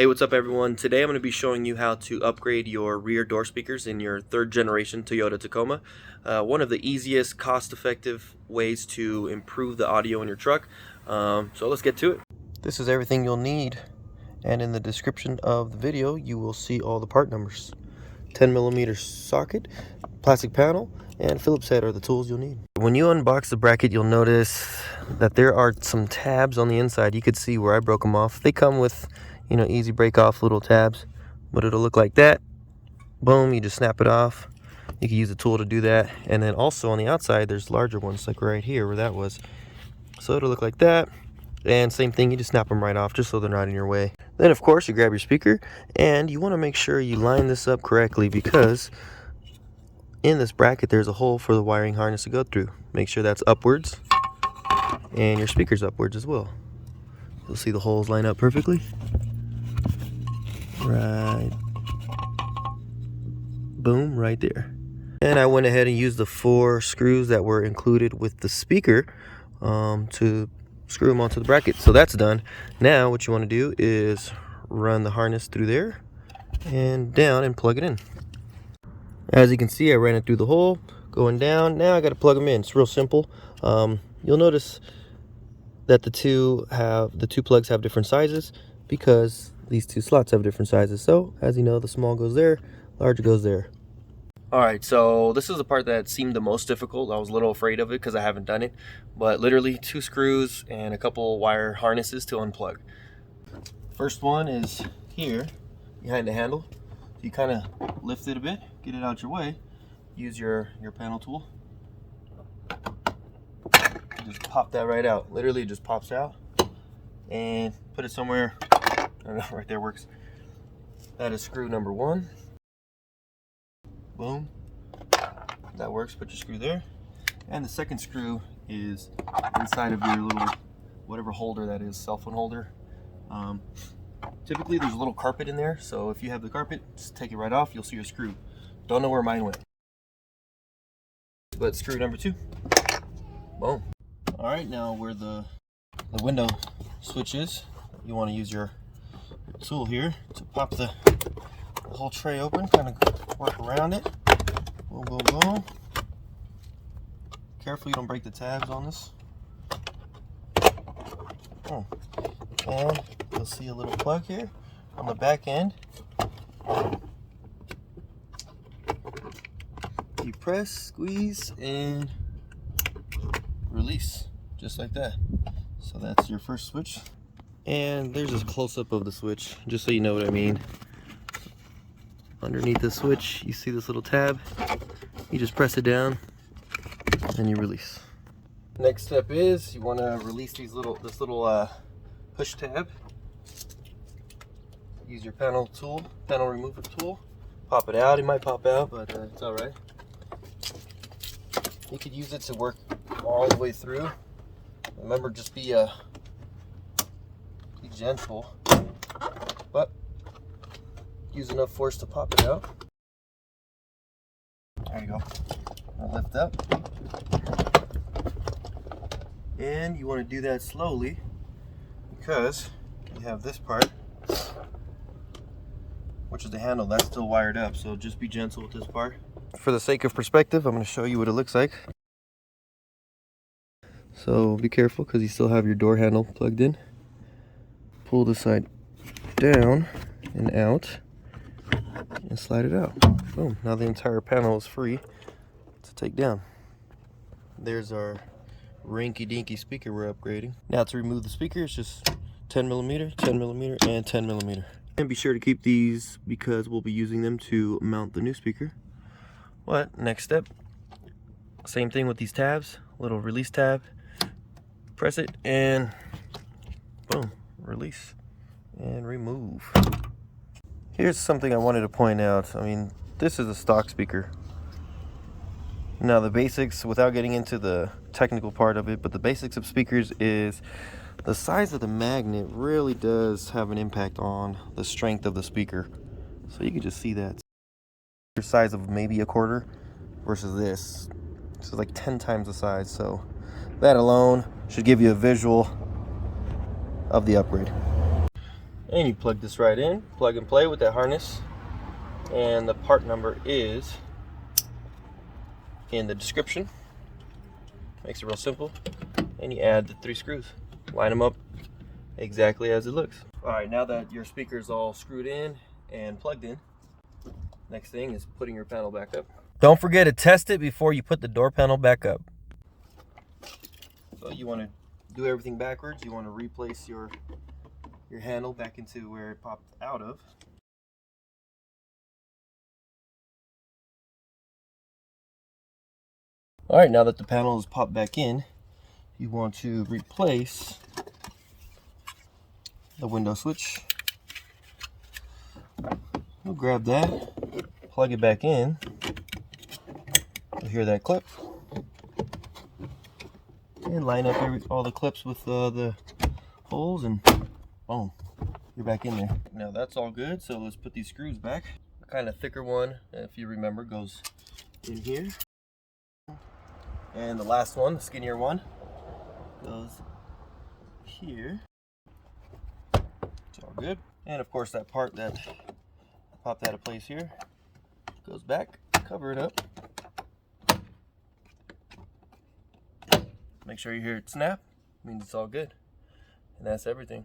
Hey, what's up everyone? Today I'm going to be showing you how to upgrade your rear door speakers in your third generation Toyota Tacoma. One of the easiest, cost-effective ways to improve the audio in your truck. So let's get to it. This is everything you'll need, and in the description of the video you will see all the part numbers. 10mm socket, plastic panel, and Phillips head are the tools you'll need. When you unbox the bracket, you'll notice that there are some tabs on the inside. You could see where I broke them off. They come with, you know, easy break off little tabs, but it'll look like that. Boom, you just snap it off. You can use a tool to do that. And then also on the outside there's larger ones, like right here where that was. So it'll look like that. And same thing, you just snap them right off just so they're not in your way. Then of course you grab your speaker, and you want to make sure you line this up correctly, because in this bracket there's a hole for the wiring harness to go through. Make sure that's upwards, and your speaker's upwards as well. You'll see the holes line up perfectly. Right, boom, right there. And I went ahead and used the 4 screws that were included with the speaker to screw them onto the bracket. So that's done. Now what you want to do is run the harness through there and down and plug it in. As you can see, I ran it through the hole going down. Now I got to plug them in. It's real simple. You'll notice that the two plugs have different sizes because these 2 slots have different sizes. So as you know, the small goes there, large goes there. Alright, so this is the part that seemed the most difficult. I was a little afraid of it because I haven't done it. But literally 2 screws and a couple wire harnesses to unplug. First one is here, behind the handle. You kind of lift it a bit, get it out your way. Use your panel tool. Just pop that right out. Literally it just pops out. And put it somewhere, I don't know, right there works. That is screw number 1. Boom, that works. Put your screw there. And the second screw is inside of your little whatever holder that is, cell phone holder. Typically there's a little carpet in there, so if you have the carpet, just take it right off. You'll see your screw. Don't know where mine went, but screw number 2. Boom. All right, now where the window switch is, you want to use your tool here to pop the whole tray open, kind of work around it. Boom, boom, boom. Careful you don't break the tabs on this. Oh. And you'll see a little plug here on the back end. You press, squeeze, and release, just like that. So that's your first switch. And there's a close-up of the switch, just so you know what I mean. Underneath the switch, you see this little tab. You just press it down and you release. Next step is you want to release this little push tab. Use your panel remover tool. Pop it out. It might pop out, but it's all right. You could use it to work all the way through. Remember, just be gentle, but use enough force to pop it out. There you go. Now lift up. And you want to do that slowly because you have this part, which is the handle, that's still wired up, so just be gentle with this part. For the sake of perspective, I'm going to show you what it looks like. So be careful because you still have your door handle plugged in. Pull this side down and out and slide it out. Boom. Now the entire panel is free to take down. There's our rinky-dinky speaker we're upgrading. Now to remove the speaker, it's just 10mm, 10mm, and 10mm. And be sure to keep these because we'll be using them to mount the new speaker. But next step, same thing with these tabs. Little release tab. Press it and boom, release and remove. Here's something I wanted to point out. I mean, this is a stock speaker. Now the basics, without getting into the technical part of it, but the basics of speakers is the size of the magnet really does have an impact on the strength of the speaker. So you can just see that. The size of maybe 1/4 versus this. This is like 10 times the size, so that alone should give you a visual of the upgrade. And you plug this right in, plug and play with that harness. And the part number is in the description. Makes it real simple. And you add the 3 screws. Line them up exactly as it looks. Alright, now that your speaker is all screwed in and plugged in, next thing is putting your panel back up. Don't forget to test it before you put the door panel back up. So you want to do everything backwards. You want to replace your handle back into where it popped out of. Alright, now that the panel is popped back in, you want to replace the window switch. We'll grab that, plug it back in. You'll hear that clip. And line up all the clips with the holes, and boom, you're back in there. Now that's all good, so let's put these screws back. The kind of thicker one, if you remember, goes in here. And the last one, the skinnier one, goes here. It's all good. And of course that part that popped out of place here goes back, cover it up. Make sure you hear it snap, means it's all good. And that's everything.